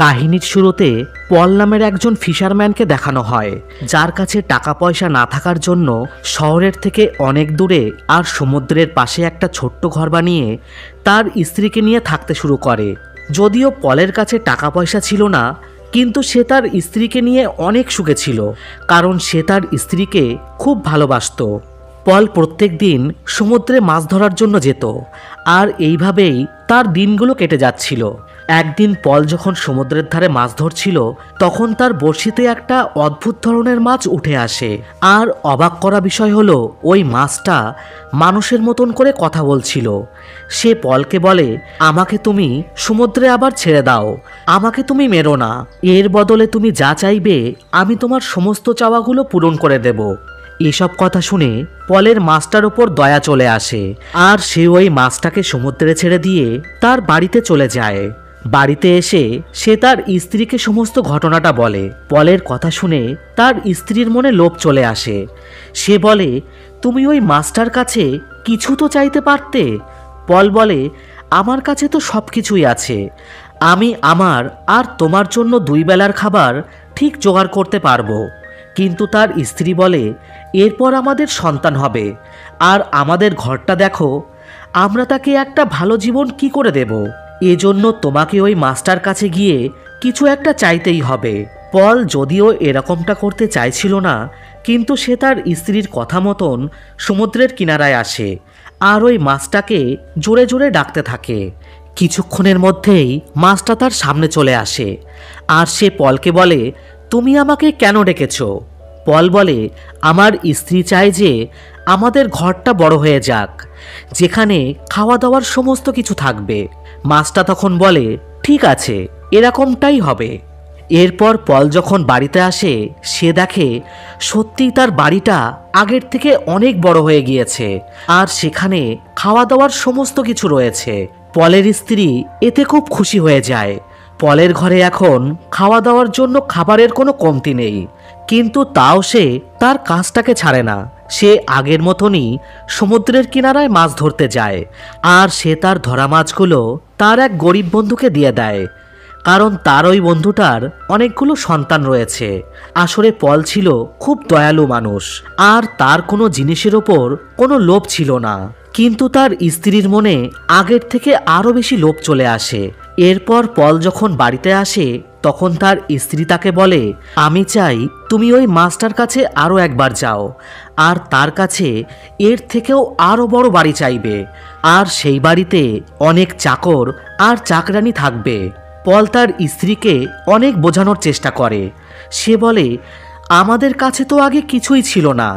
কাহিনীর শুরুতে পল নামের একজন ফিশারম্যানকে দেখানো হয়, যার কাছে টাকা পয়সা না থাকার জন্য শহরের থেকে অনেক দূরে আর সমুদ্রের পাশে একটা ছোট্ট ঘর বানিয়ে তার স্ত্রীকে নিয়ে থাকতে শুরু করে। যদিও পলের কাছে টাকা পয়সা ছিল না, কিন্তু সে তার স্ত্রীকে নিয়ে অনেক সুখে ছিল, কারণ সে তার স্ত্রীকে খুব ভালোবাসত। পল প্রত্যেক দিন সমুদ্রে মাছ ধরার জন্য যেত, আর এইভাবেই তার দিনগুলো কেটে যাচ্ছিল। একদিন পল যখন সমুদ্রের ধারে মাছ ধরছিল, তখন তার বড়শিতে একটা অদ্ভুত ধরনের মাছ উঠে আসে। আর অবাক করা বিষয় হলো, ওই মাছটা মানুষের মতন করে কথা বলছিল। সে পলকে বলে, আমাকে তুমি সমুদ্রে আবার ছেড়ে দাও, আমাকে তুমি মেরো না, এর বদলে তুমি যা চাইবে আমি তোমার সমস্ত চাওয়াগুলো পূরণ করে দেব। এসব কথা শুনে পলের মাছটার ওপর দয়া চলে আসে, আর সে ওই মাছটাকে সমুদ্রে ছেড়ে দিয়ে তার বাড়িতে চলে যায়। বাড়িতে এসে সে তার স্ত্রীকে সমস্ত ঘটনাটা বলে। পলের কথা শুনে তার স্ত্রীর মনে লোভ চলে আসে। সে বলে, তুমি ওই মাছটার কাছে কিছু তো চাইতে পারতে। পল বলে, আমার কাছে তো সব কিছুই আছে, আমি আমার আর তোমার জন্য 2 বেলার খাবার ঠিক জোগাড় করতে পারবো। কিন্তু তার স্ত্রী বলে, এরপর আমাদের সন্তান হবে, আর আমাদের ঘরটা দেখো, আমরা তাকে একটা ভালো জীবন কি করে দেব? এজন্য তোমাকে ওই মাস্টার কাছে গিয়ে কিছু একটা চাইতেই হবে। পল যদিও এরকমটা করতে চাইছিল না, কিন্তু সে তার স্ত্রীর কথা মতন সমুদ্রের কিনারায় আসে, আর ওই মাছটাকে জোরে জোরে ডাকতে থাকে। কিছুক্ষণের মধ্যেই মাছটা তার সামনে চলে আসে, আর সে পলকে বলে, তুমি আমাকে কেন ডেকেছো? পল বলে, আমার স্ত্রী চায় যে আমাদের ঘরটা বড় হয়ে যাক, যেখানে খাওয়া দাওয়ার সমস্ত কিছু থাকবে। মাছটা তখন বলে, ঠিক আছে, এরকমটাই হবে। এরপর পল যখন বাড়িতে আসে, সে দেখে সত্যিই তার বাড়িটা আগের থেকে অনেক বড় হয়ে গিয়েছে, আর সেখানে খাওয়া দাওয়ার সমস্ত কিছু রয়েছে। পলের স্ত্রী এতে খুব খুশি হয়ে যায়। পলের ঘরে এখন খাওয়া দাওয়ার জন্য খাবারের কোনো কমতি নেই, কিন্তু তাও সে তার কাজটাকে ছাড়ে না। সে আগের মতনই সমুদ্রের কিনারায় মাছ ধরতে যায়, আর সে তার ধরা মাছগুলো তার এক গরিব বন্ধুকে দিয়ে দেয়, কারণ তার ওই বন্ধুটার অনেকগুলো সন্তান রয়েছে। আসলে পল ছিল খুব দয়ালু মানুষ, আর তার কোনো জিনিসের ওপর কোনো লোভ ছিল না, কিন্তু তার স্ত্রীর মনে আগের থেকে আরও বেশি লোভ চলে আসে। এরপর পল যখন বাড়িতে আসে, তখন তার স্ত্রী তাকে বলে, আমি চাই তুমি ওই মাস্টার কাছে আরও একবার যাও, আর তার কাছে এর থেকেও আরও বড় বাড়ি চাইবে, আর সেই বাড়িতে অনেক চাকর আর চাকরানি থাকবে। পল তার স্ত্রীকে অনেক বোঝানোর চেষ্টা করে। সে বলে, আমাদের কাছে তো আগে কিছুই ছিল না,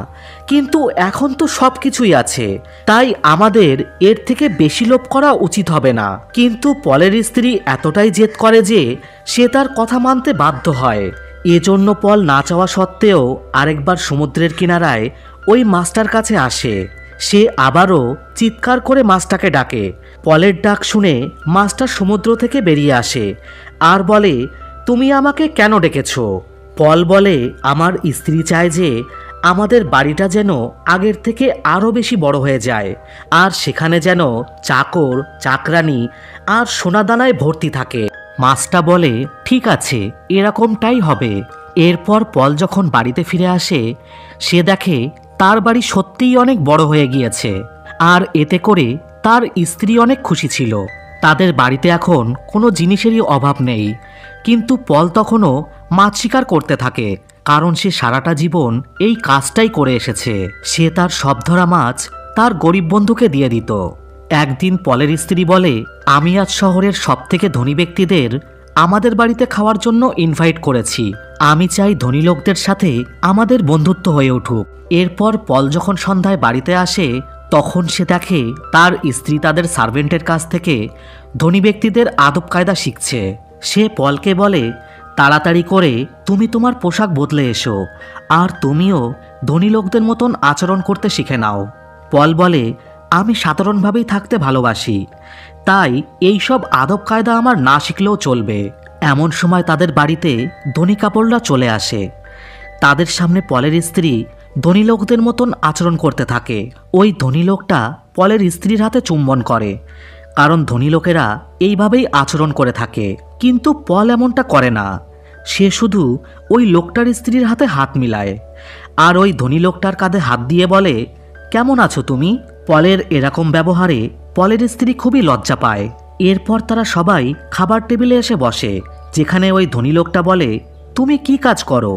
কিন্তু এখন তো সব কিছুই আছে, তাই আমাদের এর থেকে বেশি লোভ করা উচিত হবে না। কিন্তু পলের স্ত্রী এতটাই জেদ করে যে সে তার কথা মানতে বাধ্য হয়। এজন্য পল না চাওয়া সত্ত্বেও আরেকবার সমুদ্রের কিনারায় ওই মাছটার কাছে আসে। সে আবারও চিৎকার করে মাছটাকে ডাকে। পলের ডাক শুনে মাছটা সমুদ্র থেকে বেরিয়ে আসে আর বলে, তুমি আমাকে কেন ডেকেছো? পল বলে, আমার স্ত্রী চায় যে আমাদের বাড়িটা যেন আগের থেকে আরও বেশি বড় হয়ে যায়, আর সেখানে যেন চাকর চাকরানি আর সোনাদানায় ভর্তি থাকে। মাছটা বলে, ঠিক আছে, এরকমটাই হবে। এরপর পল যখন বাড়িতে ফিরে আসে, সে দেখে তার বাড়ি সত্যিই অনেক বড় হয়ে গিয়েছে, আর এতে করে তার স্ত্রী অনেক খুশি ছিল। তাদের বাড়িতে এখন কোনো জিনিসেরই অভাব নেই। কিন্তু পল তখনও মাছ শিকার করতে থাকে, কারণ সে সারাটা জীবন এই কাজটাই করে এসেছে। সে তার সব ধরা মাছ তার গরিব বন্ধুকে দিয়ে দিত। একদিন পলের স্ত্রী বলে, আমি আজ শহরের সবথেকে ধনী ব্যক্তিদের আমাদের বাড়িতে খাওয়ার জন্য ইনভাইট করেছি, আমি চাই ধনী লোকদের সাথে আমাদের বন্ধুত্ব হয়ে উঠুক। এরপর পল যখন সন্ধ্যায় বাড়িতে আসে, তখন সে দেখে তার স্ত্রী তাদের সার্ভেন্টের কাছ থেকে ধনী ব্যক্তিদের আদব কায়দা শিখছে। সে পলকে বলে, তাড়াতাড়ি করে তুমি তোমার পোশাক বদলে এসো, আর তুমিও ধনী লোকদের মতন আচরণ করতে শিখে নাও। পল বলে, আমি সাধারণভাবেই থাকতে ভালোবাসি, তাই এই সব আদব কায়দা আমার না শিখলেও চলবে। এমন সময় তাদের বাড়িতে ধনী কাপড়রা চলে আসে। তাদের সামনে পলের স্ত্রী ধনী লোকদের মতন আচরণ করতে থাকে। ওই ধনী লোকটা পলের স্ত্রীর হাতে চুম্বন করে, কারণ ধনী লোকেরা এইভাবেই আচরণ করে থাকে। কিন্তু পল এমনটা করে না। সে শুধু ওই লোকটার স্ত্রীর হাতে হাত মিলায় আর ওই ধনী লোকটার কাঁধে হাত দিয়ে বলে, কেমন আছো তুমি? পলের এরকম ব্যবহারে পলের স্ত্রী খুবই লজ্জা পায়। এরপর তারা সবাই খাবার টেবিলে এসে বসে, যেখানে ওই ধনী লোকটা বলে, তুমি কি কাজ করো?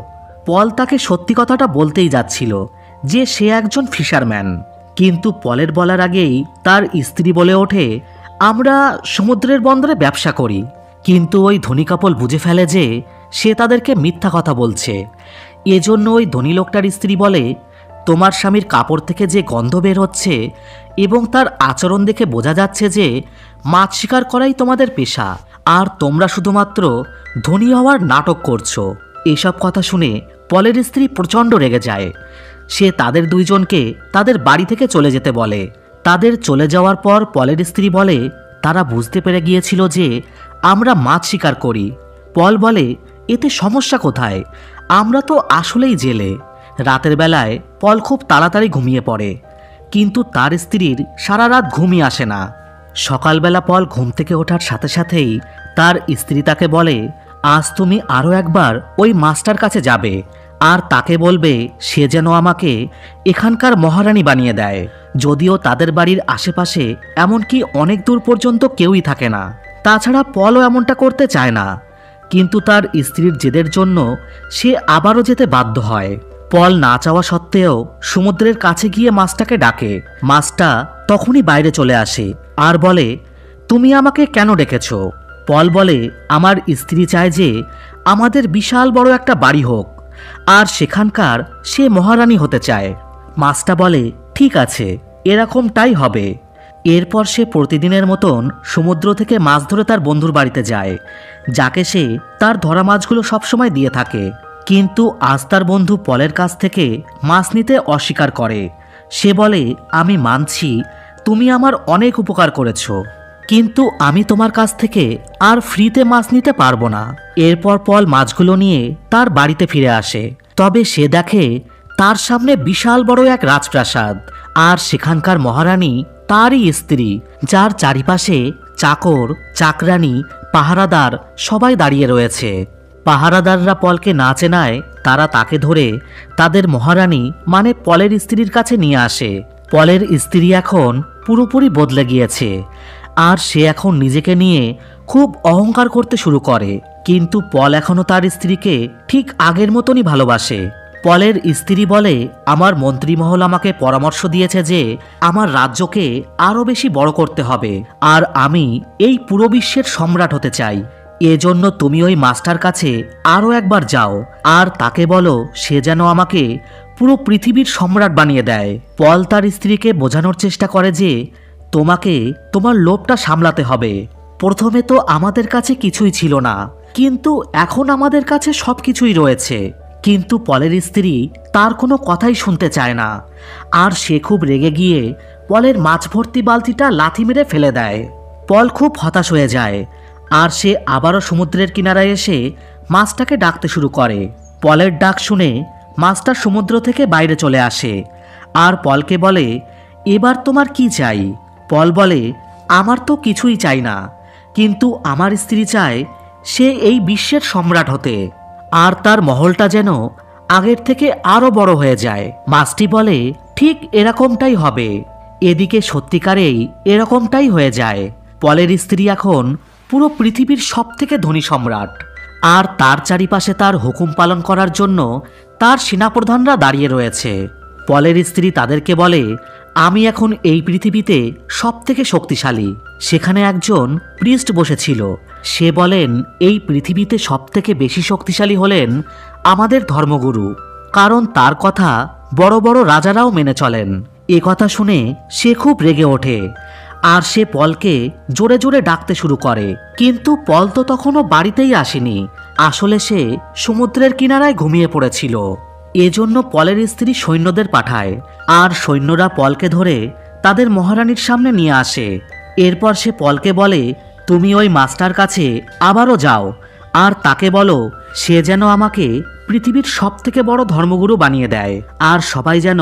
পল তাকে সত্যি কথাটা বলতেই যাচ্ছিল যে সে একজন ফিশারম্যান, কিন্তু পলের বলার আগেই তার স্ত্রী বলে ওঠে, আমরা সমুদ্রের বন্দরে ব্যবসা করি। কিন্তু ওই ধনী কাপল বুঝে ফেলে যে সে তাদেরকে মিথ্যা কথা বলছে। এজন্য ওই ধনী লোকটার স্ত্রী বলে, তোমার স্বামীর কাপড় থেকে যে গন্ধ বের হচ্ছে এবং তার আচরণ দেখে বোঝা যাচ্ছে যে মাছ শিকার করাই তোমাদের পেশা, আর তোমরা শুধুমাত্র ধনী হওয়ার নাটক করছো। এসব কথা শুনে পলের স্ত্রী প্রচণ্ড রেগে যায়। সে তাদের দুইজনকে তাদের বাড়ি থেকে চলে যেতে বলে। তাদের চলে যাওয়ার পর পলের স্ত্রী বলে, তারা বুঝতে পেরে গিয়েছিল যে আমরা মাছ শিকার করি। পল বলে, এতে সমস্যা কোথায়? আমরা তো আসলেই জেলে। রাতের বেলায় পল খুব তাড়াতাড়ি ঘুমিয়ে পড়ে, কিন্তু তার স্ত্রীর সারা রাত ঘুমই আসে না। সকালবেলা পল ঘুম থেকে ওঠার সাথে সাথেই তার স্ত্রী তাকে বলে, আজ তুমি আরও একবার ওই মাস্টার কাছে যাবে আর তাকে বলবে সে যেন আমাকে এখানকার মহারানী বানিয়ে দেয়। যদিও তাদের বাড়ির আশেপাশে এমনকি অনেক দূর পর্যন্ত কেউই থাকে না। তাছাড়া পলও এমনটা করতে চায় না, কিন্তু তার স্ত্রীর জেদের জন্য সে আবারও যেতে বাধ্য হয়। পল না চাওয়া সত্ত্বেও সমুদ্রের কাছে গিয়ে মাছটাকে ডাকে। মাছটা তখনই বাইরে চলে আসে আর বলে, তুমি আমাকে কেন ডেকেছ? পল বলে, আমার স্ত্রী চায় যে আমাদের বিশাল বড় একটা বাড়ি হোক আর সেখানকার সে মহারানী হতে চায়। মাছটা বলে, ঠিক আছে, এরকমটাই হবে। এরপর সে প্রতিদিনের মতন সমুদ্র থেকে মাছ ধরে তার বন্ধুর বাড়িতে যায়, যাকে সে তার ধরা মাছগুলো সবসময় দিয়ে থাকে। কিন্তু আজ তার বন্ধু পলের কাছ থেকে মাছ নিতে অস্বীকার করে। সে বলে, আমি মানছি তুমি আমার অনেক উপকার করেছো, কিন্তু আমি তোমার কাছ থেকে আর ফ্রিতে মাছ নিতে পারবো না। এরপর পল মাছগুলো নিয়ে তার বাড়িতে ফিরে আসে। তবে সে দেখে তার সামনে বিশাল বড় এক রাজপ্রাসাদ, আর সেখানকার মহারানী তারই স্ত্রী, যার চারিপাশে চাকর, চাকরানী, পাহারাদার সবাই দাঁড়িয়ে রয়েছে। পাহারাদাররা পলকে না চেনায় তারা তাকে ধরে তাদের মহারানী মানে পলের স্ত্রীর কাছে নিয়ে আসে। পলের স্ত্রী এখন পুরোপুরি বদলে গিয়েছে আর সে এখন নিজেকে নিয়ে খুব অহংকার করতে শুরু করে। কিন্তু পল এখনও তার স্ত্রীকে ঠিক আগের মতনই ভালোবাসে। পলের স্ত্রী বলে, আমার মন্ত্রীমহল আমাকে পরামর্শ দিয়েছে যে আমার রাজ্যকে আরও বেশি বড় করতে হবে আর আমি এই পুরো বিশ্বের সম্রাট হতে চাই। এজন্য তুমি ওই মাস্টার কাছে আরও একবার যাও আর তাকে বলো সে যেন আমাকে পুরো পৃথিবীর সম্রাট বানিয়ে দেয়। পল তার স্ত্রীকে বোঝানোর চেষ্টা করে যে তোমাকে তোমার লোভটা সামলাতে হবে। প্রথমে তো আমাদের কাছে কিছুই ছিল না, কিন্তু এখন আমাদের কাছে সব কিছুই রয়েছে। কিন্তু পলের স্ত্রী তার কোনো কথাই শুনতে চায় না আর সে খুব রেগে গিয়ে পলের মাছ ভর্তি বালতিটা লাথি মেরে ফেলে দেয়। পল খুব হতাশ হয়ে যায় আর সে আবারও সমুদ্রের কিনারায় এসে মাছটাকে ডাকতে শুরু করে। পলের ডাক শুনে মাছটা সমুদ্র থেকে বাইরে চলে আসে আর পলকে বলে, এবার তোমার কি চাই? পল বলে, আমার তো কিছুই চাই না, কিন্তু আমার স্ত্রী চায় সে এই বিশ্বের সম্রাট হতে আর তার মহলটা যেন আগের থেকে আরও বড় হয়ে যায়। মাছটি বলে, ঠিক এরকমটাই হবে। এদিকে সত্যিকারেই এরকমটাই হয়ে যায়। পলের স্ত্রী এখন পুরো পৃথিবীর সবথেকে ধনী সম্রাট আর তার চারিপাশে তার হুকুম পালন করার জন্য তার সেনাপ্রধানরা দাঁড়িয়ে রয়েছে। পলের স্ত্রী তাদেরকে বলে, আমি এখন এই পৃথিবীতে সবথেকে শক্তিশালী। সেখানে একজন প্রিস্ট বসেছিল। সে বলেন, এই পৃথিবীতে সবথেকে বেশি শক্তিশালী হলেন আমাদের ধর্মগুরু, কারণ তার কথা বড় বড় রাজারাও মেনে চলেন। এ কথা শুনে সে খুব রেগে ওঠে আর সে পলকে জোরে জোরে ডাকতে শুরু করে। কিন্তু পল তো তখনও বাড়িতেই আসেনি। আসলে সে সমুদ্রের কিনারায় ঘুমিয়ে পড়েছিল। এজন্য পলের স্ত্রী সৈন্যদের পাঠায় আর সৈন্যরা পলকে ধরে তাদের মহারানীর সামনে নিয়ে আসে। এরপর সে পলকে বলে, তুমি ওই মাস্টার কাছে আবারও যাও আর তাকে বলো সে যেন আমাকে পৃথিবীর সবথেকে বড় ধর্মগুরু বানিয়ে দেয় আর সবাই যেন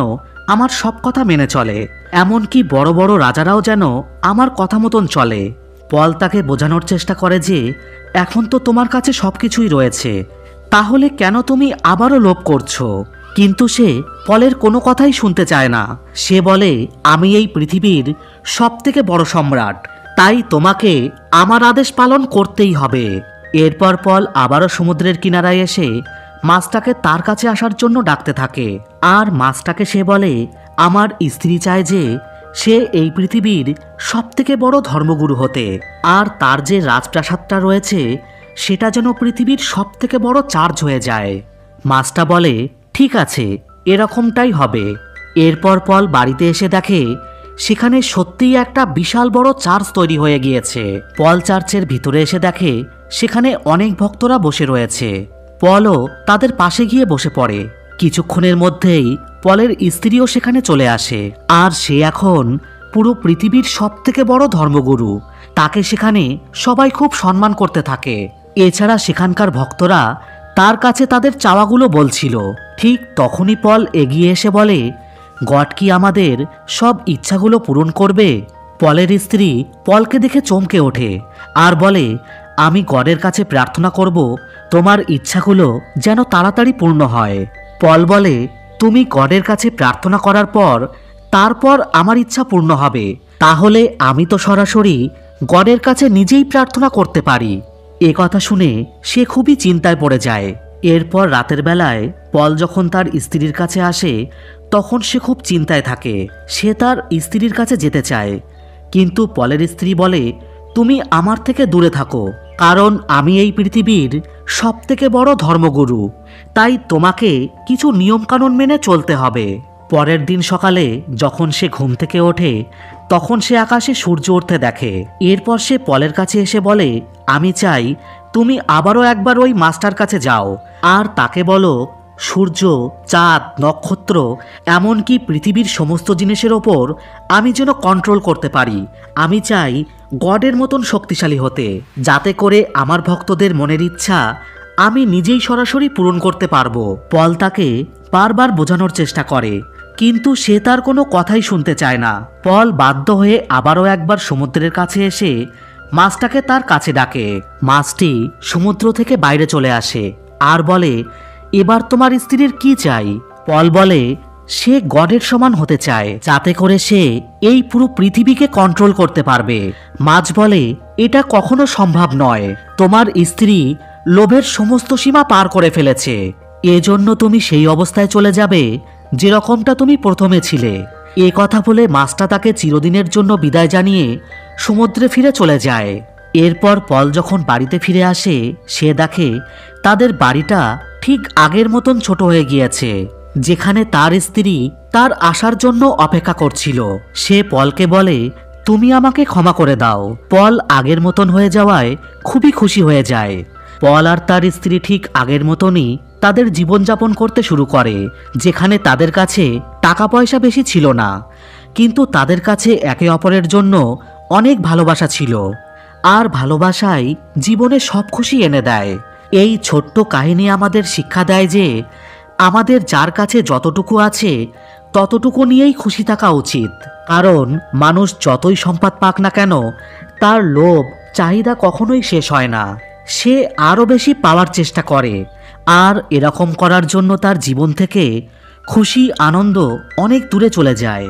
আমার সব কথা মেনে চলে, এমনকি বড় বড় রাজারাও যেন আমার কথা মতন চলে। পল তাকে বোঝানোর চেষ্টা করে যে এখন তো তোমার কাছে সবকিছুই রয়েছে, তাহলে কেন তুমি আবারও লোভ করছো? কিন্তু সে পলের কোনো কথাই শুনতে চায় না। সে বলে, আমি এই পৃথিবীর সবথেকে বড় সম্রাট, তাই তোমাকে আমার আদেশ পালন করতেই হবে। এরপর পল আবারও সমুদ্রের কিনারায় এসে মাছটাকে তার কাছে আসার জন্য ডাকতে থাকে। আর মাছটাকে সে বলে, আমার স্ত্রী চায় যে সে এই পৃথিবীর সবথেকে বড় ধর্মগুরু হতে, আর তার যে রাজপ্রাসাদটা রয়েছে সেটা যেন পৃথিবীর সবথেকে বড় চার্চ হয়ে যায়। মাছটা বলে, ঠিক আছে, এরকমটাই হবে। এরপর পল বাড়িতে এসে দেখে সেখানে সত্যিই একটা বিশাল বড় চার্চ তৈরি হয়ে গিয়েছে। পল চার্চের ভিতরে এসে দেখে সেখানে অনেক ভক্তরা বসে রয়েছে। পলও তাদের পাশে গিয়ে বসে পড়ে। কিছুক্ষণের মধ্যেই পলের স্ত্রীও সেখানে চলে আসে, আর সে এখন পুরো পৃথিবীর সবথেকে বড় ধর্মগুরু। তাকে সেখানে সবাই খুব সম্মান করতে থাকে। এছাড়া সেখানকার ভক্তরা তার কাছে তাদের চাওয়াগুলো বলছিল। ঠিক তখনই পল এগিয়ে এসে বলে, গড কি আমাদের সব ইচ্ছাগুলো পূরণ করবে? পলের স্ত্রী পলকে দেখে চমকে ওঠে আর বলে, আমি গডের কাছে প্রার্থনা করব তোমার ইচ্ছাগুলো যেন তাড়াতাড়ি পূর্ণ হয়। পল বলে, তুমি গডের কাছে প্রার্থনা করার পর তারপর আমার ইচ্ছা পূর্ণ হবে, তাহলে আমি তো সরাসরি গডের কাছে নিজেই প্রার্থনা করতে পারি। এ কথা শুনে সে খুবই চিন্তায় পড়ে যায়। এরপর রাতের বেলায় পল যখন তার স্ত্রীর কাছে আসে তখন সে খুব চিন্তায় থাকে। সে তার স্ত্রীর কাছে যেতে চায়, কিন্তু পলের স্ত্রী বলে, তুমি আমার থেকে দূরে থাকো, কারণ আমি এই পৃথিবীর সবথেকে বড় ধর্মগুরু, তাই তোমাকে কিছু নিয়মকানুন মেনে চলতে হবে। পরের দিন সকালে যখন সে ঘুম থেকে ওঠে তখন সে আকাশে সূর্য উঠতে দেখে। এরপর সে পলের কাছে এসে বলে, আমি চাই তুমি আবারও একবার ওই মাস্টার কাছে যাও আর তাকে বলো সূর্য, চাঁদ, নক্ষত্র, এমনকি পৃথিবীর সমস্ত জিনিসের ওপর আমি যেন কন্ট্রোল করতে পারি। আমি চাই গডের মতন শক্তিশালী হতে, যাতে করে আমার ভক্তদের মনের ইচ্ছা আমি নিজেই সরাসরি পূরণ করতে পারবো। পল তাকে বারবার বোঝানোর চেষ্টা করে, কিন্তু সে তার কোনো কথাই শুনতে চায় না। পল বাধ্য হয়ে আবারও একবার সমুদ্রের কাছে এসে মাছটাকে তার কাছে ডাকে। মাছটি সমুদ্র থেকে বাইরে চলে আসে আর বলে, এবার তোমার স্ত্রীর কি চাই? পল বলে, সে গডের সমান হতে চায়, যাতে করে সে এই পুরো পৃথিবীকে কন্ট্রোল করতে পারবে। মাছ বলে, এটা কখনো সম্ভব নয়, তোমার স্ত্রী লোভের সমস্ত সীমা পার করে ফেলেছে, এজন্য তুমি সেই অবস্থায় চলে যাবে যেরকমটা তুমি প্রথমে ছিলে। এ কথা বলে মাছটা তাকে চিরদিনের জন্য বিদায় জানিয়ে সমুদ্রে ফিরে চলে যায়। এরপর পল যখন বাড়িতে ফিরে আসে সে দেখে তাদের বাড়িটা ঠিক আগের মতন ছোট হয়ে গিয়েছে, যেখানে তার স্ত্রী তার আসার জন্য অপেক্ষা করছিল। সে পলকে বলে, তুমি আমাকে ক্ষমা করে দাও। পল আগের মতন হয়ে যাওয়ায় খুবই খুশি হয়ে যায়। পল আর তার স্ত্রী ঠিক আগের মতনই তাদের জীবনযাপন করতে শুরু করে, যেখানে তাদের কাছে টাকা পয়সা বেশি ছিল না, কিন্তু তাদের কাছে একে অপরের জন্য অনেক ভালোবাসা ছিল। আর ভালোবাসাই জীবনে সব খুশি এনে দেয়। এই ছোট্ট কাহিনী আমাদের শিক্ষা দেয় যে আমাদের যার কাছে যতটুকু আছে ততটুকু নিয়েই খুশি থাকা উচিত, কারণ মানুষ যতই সম্পদ পাক না কেন তার লোভ চাহিদা কখনোই শেষ হয় না। সে আরও বেশি পাওয়ার চেষ্টা করে, আর এরকম করার জন্য তার জীবন থেকে খুশি আনন্দ অনেক দূরে চলে যায়।